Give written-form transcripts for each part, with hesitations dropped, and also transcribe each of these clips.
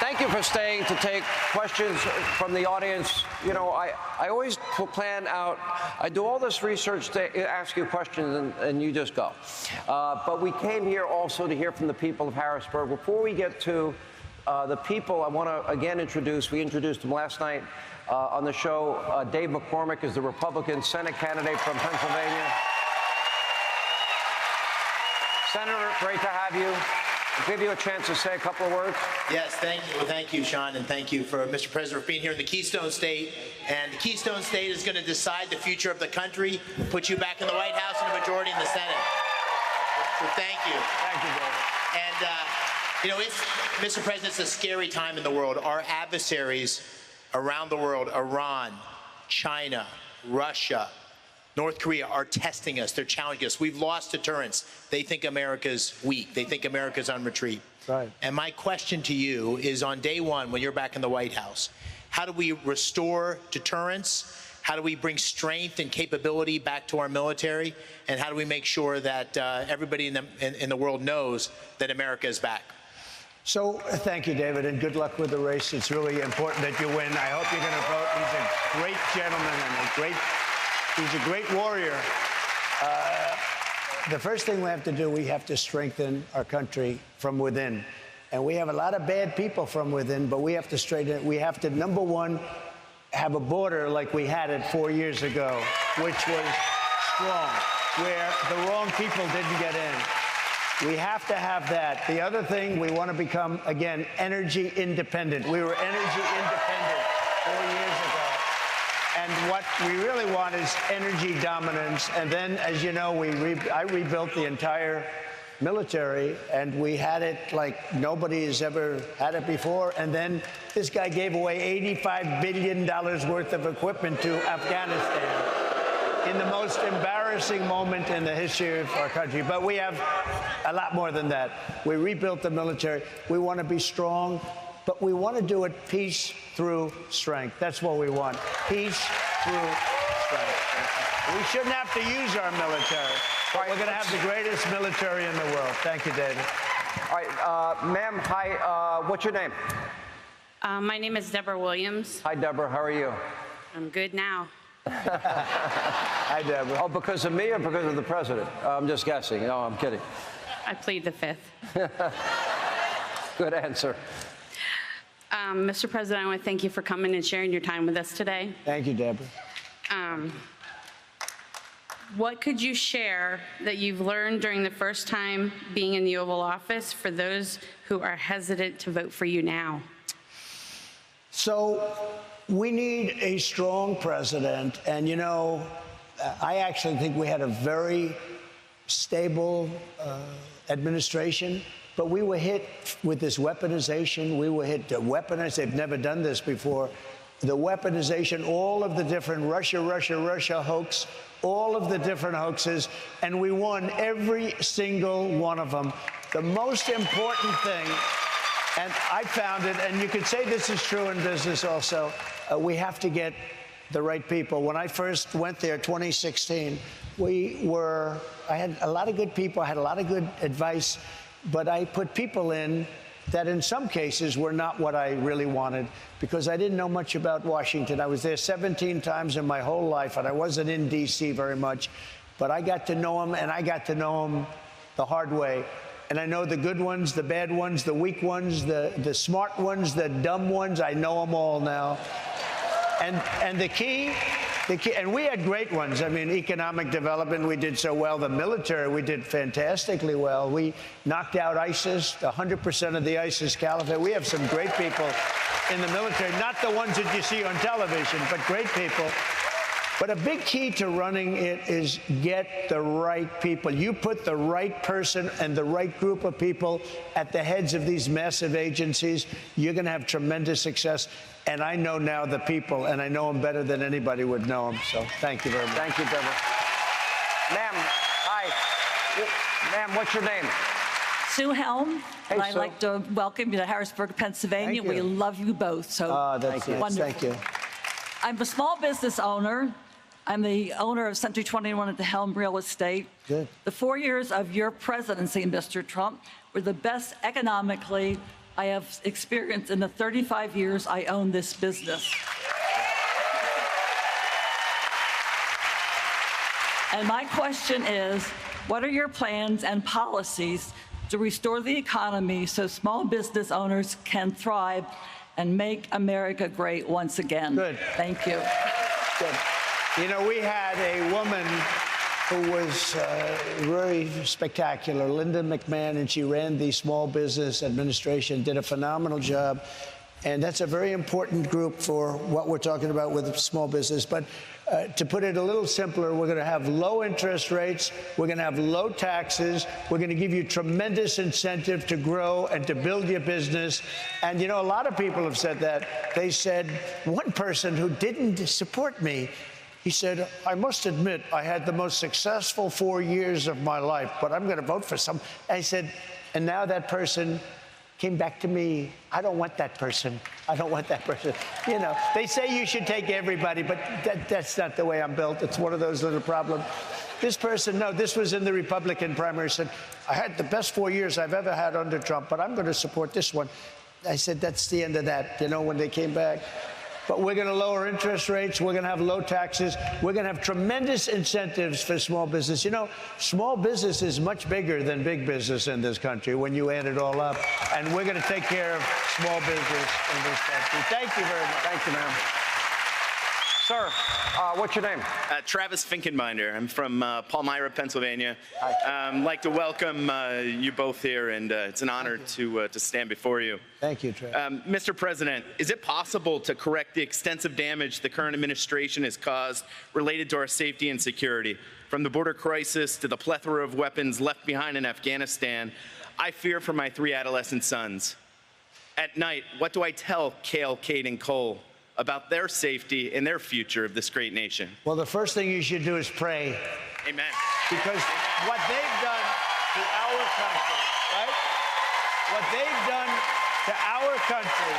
Thank you for staying to take questions from the audience. You know, I always plan out, I do all this research to ask you questions and you just go. But we came here also to hear from the people of Harrisburg. Before we get to the people, I want to again introduce, we introduced him last night on the show. Dave McCormick is the Republican Senate candidate from Pennsylvania. Senator, great to have you. I'll give you a chance to say a couple of words. Yes, thank you. Thank you, Sean, and thank you for Mr. President for being here in the Keystone State. And the Keystone State is going to decide the future of the country, put you back in the White House and a majority in the Senate. So thank you. Thank you, David. And, you know, Mr. President, it's a scary time in the world. Our adversaries around the world, Iran, China, Russia, North Korea, are testing us. They're challenging us. We've lost deterrence. They think America's weak. They think America's on retreat. Right. And my question to you is, on day one, when you're back in the White House, how do we restore deterrence? How do we bring strength and capability back to our military? And how do we make sure that everybody in the world knows that America is back? So thank you, David, and good luck with the race. It's really important that you win. I hope you're going to vote. He's a great gentleman and he's a great warrior. The first thing we have to do, we have to strengthen our country from within. And we have a lot of bad people from within, but we have to straighten it. We have to, number one, have a border like we had it 4 years ago, which was strong, where the wrong people didn't get in. We have to have that. The other thing, we want to become, again, energy independent. We were energy independent 4 years ago. And what we really want is energy dominance. And then, as you know, I rebuilt the entire military, and we had it like nobody has ever had it before. And then this guy gave away $85 billion worth of equipment to Afghanistan in the most embarrassing moment in the history of our country. But we have a lot more than that. We rebuilt the military. We want to be strong, but we want to do it peace through strength. That's what we want. Peace through strength. We shouldn't have to use our military. But we're going to have the greatest military in the world. Thank you, David. All right, ma'am, hi, what's your name? My name is Deborah Williams. Hi, Deborah, how are you? I'm good now. Hi, Deborah. Oh, because of me or because of the president? I'm just guessing. No, I'm kidding. I plead the fifth. Good answer. Mr. President, I want to thank you for coming and sharing your time with us today. Thank you, Deborah. What could you share that you've learned during the first time being in the Oval Office for those who are hesitant to vote for you now? So we need a strong president. And, you know, I actually think we had a very stable administration. But we were hit with this weaponization. We were hit to weaponize. They've never done this before. The weaponization, all of the different Russia hoax, all of the different hoaxes, and we won every single one of them. The most important thing, and I found it, and you could say this is true in business also, we have to get the right people. When I first went there, 2016, I had a lot of good people, I had a lot of good advice, but I put people in that in some cases were not what I really wanted, because I didn't know much about Washington. I was there 17 times in my whole life, and I wasn't in D.C. very much. But I got to know them, and I got to know them the hard way. And I know the good ones, the bad ones, the weak ones, the smart ones, the dumb ones. I know them all now. And the key, and we had great ones. I mean, economic development, we did so well. The military, we did fantastically well. We knocked out ISIS, 100% of the ISIS caliphate. We have some great people in the military, not the ones that you see on television, but great people. But a big key to running it is get the right people. You put the right person and the right group of people at the heads of these massive agencies, you're going to have tremendous success. And I know now the people, and I know them better than anybody would know them. So thank you very much. Thank you, Deborah. Ma'am, hi. Ma'am, what's your name? Sue Helm. Hey, and I'd Sue. like to welcome you to Harrisburg, Pennsylvania. Thank you. We love you both. So That's wonderful. Thank you. I'm a small business owner. I'm the owner of Century 21 at the Helm Real Estate. Good. The 4 years of your presidency, Mr. Trump, were the best economically I have experienced in the 35 years I own this business. And my question is, what are your plans and policies to restore the economy so small business owners can thrive and make America great once again? Good. Thank you. Good. You know, we had a woman who was very spectacular, Linda McMahon, and she ran the Small Business Administration, did a phenomenal job. And that's a very important group for what we're talking about with small business. But to put it a little simpler, we're going to have low interest rates. We're going to have low taxes. We're going to give you tremendous incentive to grow and to build your business. And, you know, a lot of people have said that. They said, one person who didn't support me, he said, I must admit, I had the most successful 4 years of my life, but I'm going to vote for some. I said, and now that person came back to me. I don't want that person. I don't want that person. You know, they say you should take everybody, but that's not the way I'm built. It's one of those little problems. This person, no, this was in the Republican primary, said, I had the best 4 years I've ever had under Trump, but I'm going to support this one. I said, that's the end of that, you know, when they came back. But we're going to lower interest rates. We're going to have low taxes. We're going to have tremendous incentives for small business. You know, small business is much bigger than big business in this country when you add it all up. And we're going to take care of small business in this country. Thank you very much. Thank you, ma'am. Sir, what's your name? Travis Finkenbinder. I'm from Palmyra, Pennsylvania. I'd like to welcome you both here, and it's an honor to stand before you. Thank you, Travis. Mr. President, is it possible to correct the extensive damage the current administration has caused related to our safety and security? From the border crisis to the plethora of weapons left behind in Afghanistan, I fear for my 3 adolescent sons. At night, what do I tell Cale, Kate, and Cole about their safety and their future of this great nation? Well, the first thing you should do is pray. Amen. Because what they've done to our country, right? What they've done to our country,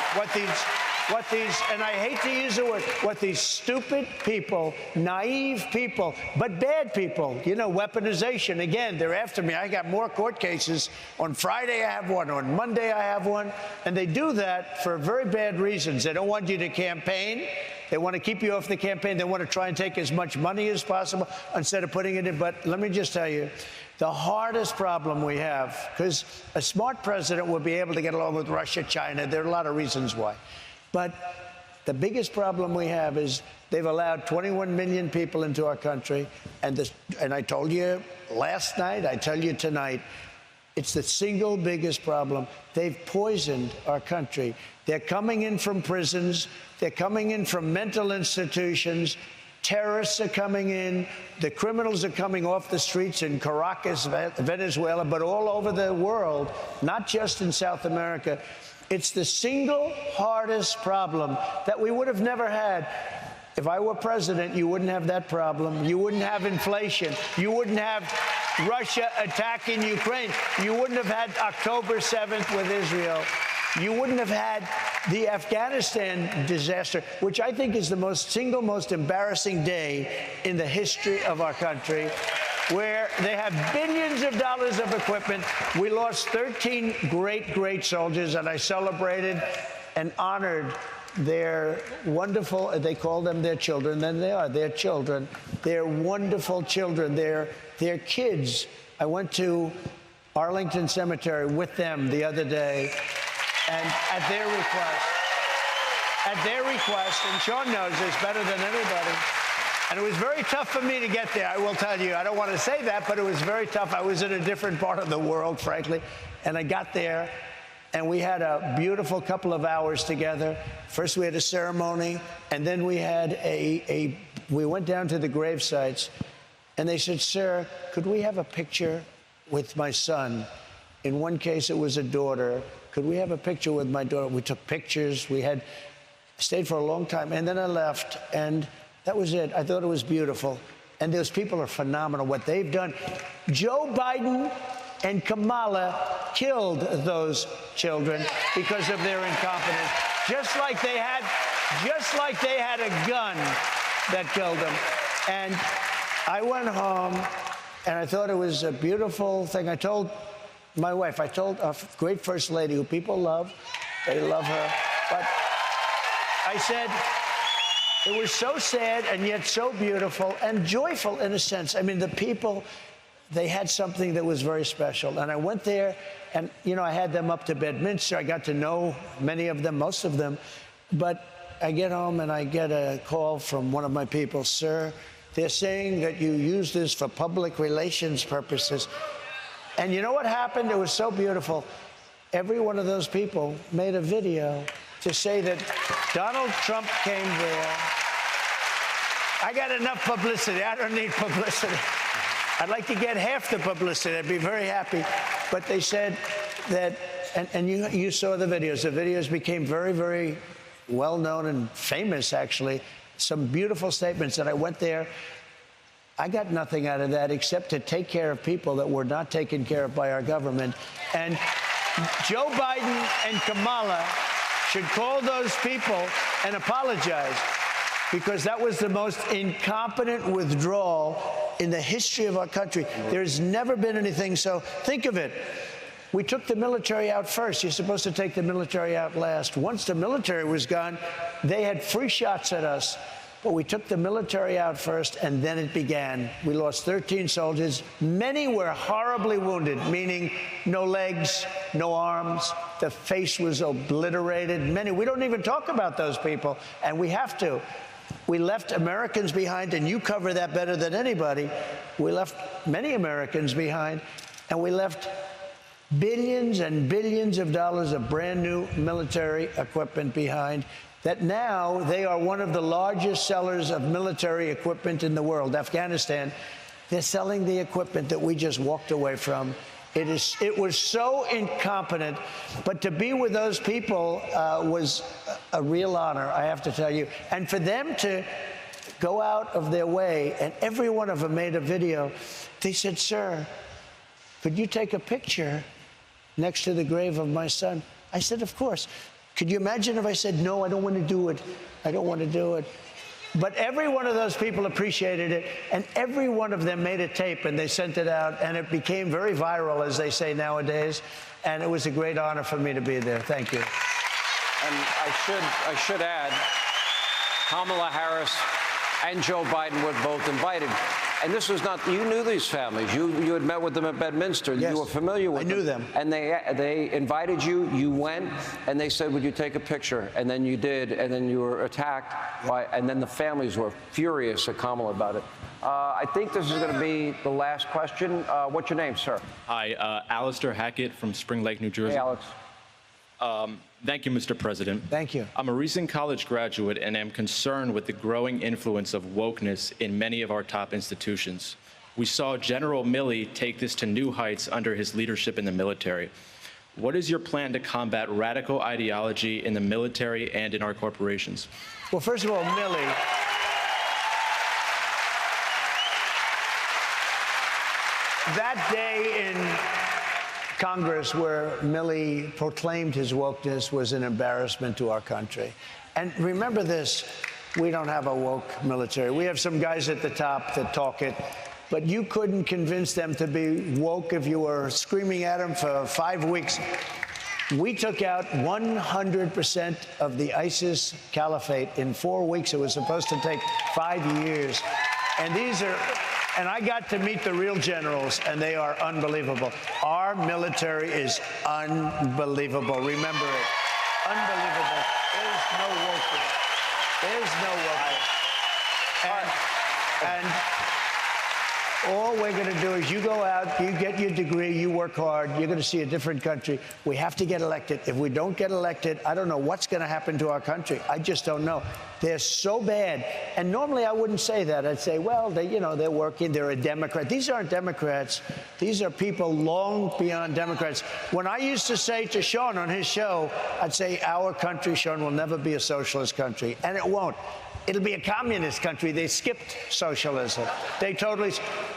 what these, and I hate to use the word, what these stupid people, naive people, but bad people, you know, weaponization. Again, they're after me. I got more court cases. On Friday, I have one. On Monday, I have one. And they do that for very bad reasons. They don't want you to campaign. They want to keep you off the campaign. They want to try and take as much money as possible instead of putting it in. But let me just tell you, the hardest problem we have, because a smart president will be able to get along with Russia, China. There are a lot of reasons why. But the biggest problem we have is they've allowed 21 million people into our country. And I told you last night, I tell you tonight, it's the single biggest problem. They've poisoned our country. They're coming in from prisons. They're coming in from mental institutions. Terrorists are coming in. The criminals are coming off the streets in Caracas, Venezuela, but all over the world, not just in South America. It's the single hardest problem that we would have never had. If I were president, you wouldn't have that problem. You wouldn't have inflation. You wouldn't have Russia attacking Ukraine. You wouldn't have had October 7th with Israel. You wouldn't have had the Afghanistan disaster, which I think is the single most embarrassing day in the history of our country, where they have billions of dollars of equipment. We lost 13 great soldiers, and I celebrated and honored their wonderful, they call them their children, and they are their children. They're wonderful children. They're kids. I went to Arlington Cemetery with them the other day, and at their request, and Sean knows this better than anybody, and it was very tough for me to get there, I will tell you. I don't want to say that, but it was very tough. I was in a different part of the world, frankly, and I got there, and we had a beautiful couple of hours together. First, we had a ceremony, and then we had we went down to the grave sites, and they said, sir, could we have a picture with my son? In one case, it was a daughter. Could we have a picture with my daughter? We took pictures. Stayed for a long time, and then I left, and that was it. I thought it was beautiful. And those people are phenomenal, what they've done. Joe Biden and Kamala killed those children because of their incompetence, just like they had a gun that killed them. And I went home, and I thought it was a beautiful thing. I told my wife, I told our great First Lady, who people love, they love her, but I said, it was so sad and yet so beautiful and joyful in a sense. I mean, the people, they had something that was very special. And I went there and, you know, I had them up to Bedminster. I got to know many of them, most of them. But I get home and I get a call from one of my people, sir, they're saying that you use this for public relations purposes. And you know what happened? It was so beautiful. Every one of those people made a video to say that Donald Trump came there. I got enough publicity. I don't need publicity. I'd like to get half the publicity. I'd be very happy. But they said that, and you saw the videos. The videos became very, very well known and famous, actually. Some beautiful statements. And I went there. I got nothing out of that except to take care of people that were not taken care of by our government. And Joe Biden and Kamala should call those people and apologize, because that was the most incompetent withdrawal in the history of our country. There's never been anything so. Think of it. We took the military out first. You're supposed to take the military out last. Once the military was gone, they had free shots at us. But we took the military out first, and then it began. We lost 13 soldiers. Many were horribly wounded, meaning no legs, no arms. The face was obliterated. Many, we don't even talk about those people, and we have to. We left Americans behind, and you cover that better than anybody. We left many Americans behind, and we left billions and billions of dollars of brand new military equipment behind, that now they are one of the largest sellers of military equipment in the world. Afghanistan, they're selling the equipment that we just walked away from. It was so incompetent, but to be with those people was a real honor, I have to tell you. And for them to go out of their way, and every one of them made a video, they said, sir, could you take a picture next to the grave of my son? I said, of course. Could you imagine if I said, no, I don't want to do it. I don't want to do it. But every one of those people appreciated it, and every one of them made a tape, and they sent it out, and it became very viral, as they say nowadays, and it was a great honor for me to be there. Thank you. And I should add, Kamala Harris and Joe Biden were both invited. And this was not, you knew these families. You had met with them at Bedminster. Yes, you were familiar with them. I knew them. And they invited you, you went, and they said, would you take a picture? And then you did, and then you were attacked by, and then the families were furious at Kamala about it. I think this is going to be the last question. What's your name, sir? Hi, Alistair Hackett from Spring Lake, New Jersey. Hey, Alex. Thank you, Mr. President. Thank you. I'm a recent college graduate and am concerned with the growing influence of wokeness in many of our top institutions. We saw General Milley take this to new heights under his leadership in the military. What is your plan to combat radical ideology in the military and in our corporations? Well, first of all, Milley, that day in Congress where Milley proclaimed his wokeness was an embarrassment to our country. And remember this, we don't have a woke military. We have some guys at the top that talk it, but you couldn't convince them to be woke if you were screaming at them for 5 weeks. We took out 100% of the ISIS caliphate in 4 weeks. It was supposed to take 5 years. And and I got to meet the real generals, and they are unbelievable. Our military is unbelievable. Remember it. Unbelievable. There's no wokeness. There's no wokeness. And all we're going to do is you go out, you get your degree, you work hard, you're going to see a different country. We have to get elected. If we don't get elected, I don't know what's going to happen to our country. I just don't know. They're so bad. And normally I wouldn't say that. I'd say, well, they're working, they're a Democrat. These aren't Democrats. These are people long beyond Democrats. When I used to say to Sean on his show, I'd say, our country, Sean, will never be a socialist country. And it won't. It'll be a communist country. They skipped socialism.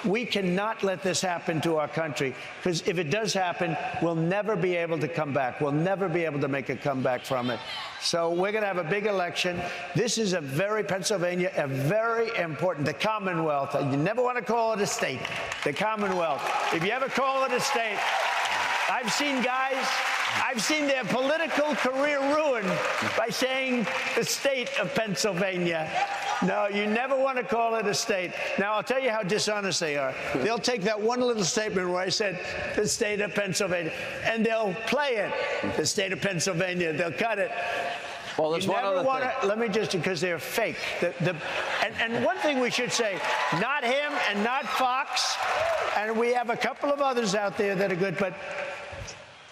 We cannot let this happen to our country, because if it does happen, we'll never be able to come back. We'll never be able to make a comeback from it. So we're going to have a big election. This is Pennsylvania, a very important, the Commonwealth. You never want to call it a state. The Commonwealth. If you ever call it a state, I've seen guys, I've seen their political career ruined by saying the state of Pennsylvania. No, you never want to call it a state. Now, I'll tell you how dishonest they are. They'll take that one little statement where I said the state of Pennsylvania, and they'll play it, the state of Pennsylvania. They'll cut it. Well, there's one other thing. Let me just, because they're fake. And one thing we should say, not him and not Fox, and we have a couple of others out there that are good, but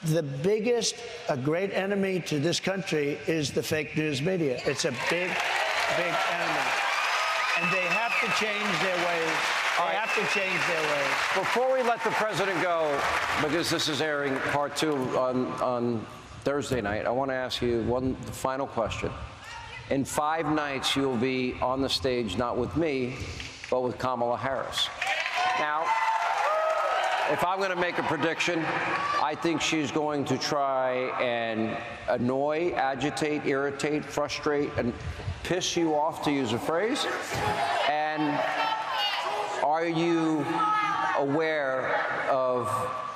the biggest, a great enemy to this country is the fake news media. It's a big, big enemy. And they have to change their ways. They have to change their ways. Before we let the president go, because this is airing part 2 on Thursday night, I want to ask you one final question. In 5 nights, you'll be on the stage, not with me, but with Kamala Harris. Now, if I'm going to make a prediction, I think she's going to try and annoy, agitate, irritate, frustrate, and piss you off, to use a phrase. And are you aware of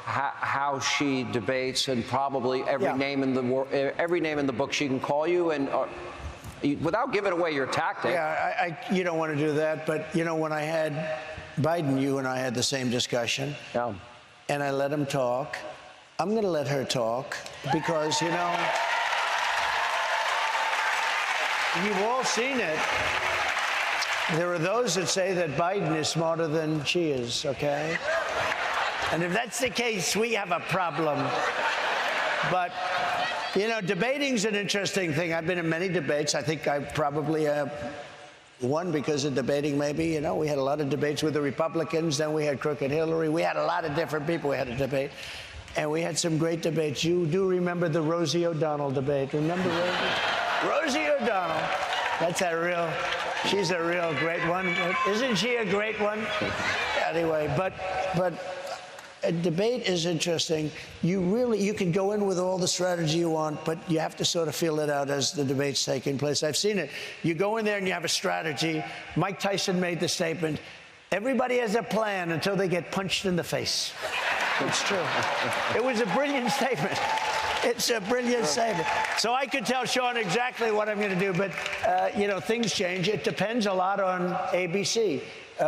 how she debates, and probably every name in the book she can call you, and without giving away your tactic? Yeah, you don't want to do that, but you know, when I had Biden, you and I had the same discussion. Yeah. And I let him talk. I'm going to let her talk because, you know, you've all seen it. There are those that say that Biden is smarter than she is, okay? And if that's the case, we have a problem. But, you know, debating's an interesting thing. I've been in many debates. I think I probably won because of debating, maybe. You know, we had a lot of debates with the Republicans. Then we had Crooked Hillary. We had a lot of different people we had to debate. And we had some great debates. You do remember the Rosie O'Donnell debate. Remember Rosie? Rosie O'Donnell. That's she's a real great one. Isn't she a great one? Anyway, but a debate is interesting. You can go in with all the strategy you want, but you have to sort of feel it out as the debate's taking place. I've seen it. You go in there and you have a strategy. Mike Tyson made the statement, everybody has a plan until they get punched in the face. It's true. It was a brilliant statement. It's a brilliant statement. So I could tell Sean exactly what I'm going to do, but, you know, things change. It depends a lot on ABC.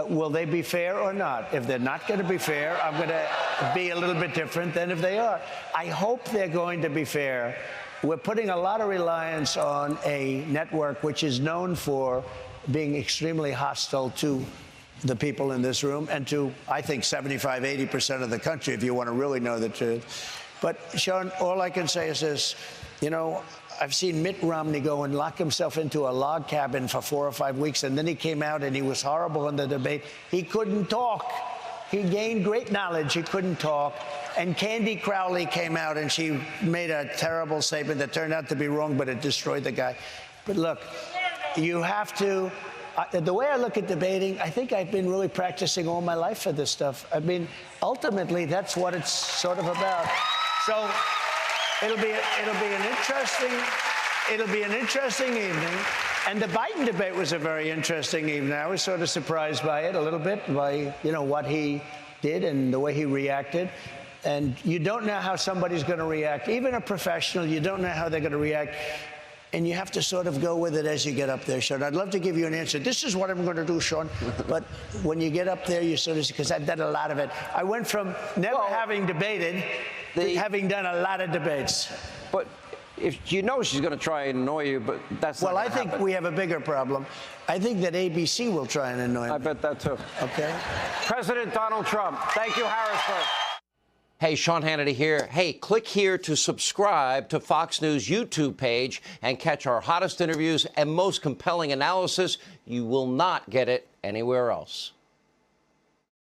Will they be fair or not? If they're not going to be fair, I'm going to be a little bit different than if they are. I hope they're going to be fair. We're putting a lot of reliance on a network which is known for being extremely hostile to the people in this room and to, I think, 75, 80% of the country, if you want to really know the truth. But, Sean, all I can say is this. You know, I've seen Mitt Romney go and lock himself into a log cabin for 4 or 5 weeks, and then he came out and he was horrible in the debate. He couldn't talk. He gained great knowledge. He couldn't talk. And Candy Crowley came out and she made a terrible statement that turned out to be wrong, but it destroyed the guy. But look, you have to... the way I look at debating, I think I've been really practicing all my life for this stuff. I mean, ultimately, that's what it's sort of about. So it'll be an interesting evening. And the Biden debate was a very interesting evening. I was sort of surprised by it a little bit, by, you know, what he did and the way he reacted. And you don't know how somebody's going to react. Even a professional, you don't know how they're going to react. And you have to sort of go with it as you get up there, Sean. I'd love to give you an answer. This is what I'm going to do, Sean. But when you get up there, you sort of, because I've done a lot of it. I went from never having debated to having done a lot of debates. But if you know she's going to try and annoy you, but that's not Well, I gonna think happen. we have a bigger problem. I think that ABC will try and annoy me. I bet that, too. Okay. President Donald Trump. Thank you, Harrisburg. Hey, Sean Hannity here. Hey, click here to subscribe to Fox News YouTube page and catch our hottest interviews and most compelling analysis. You will not get it anywhere else.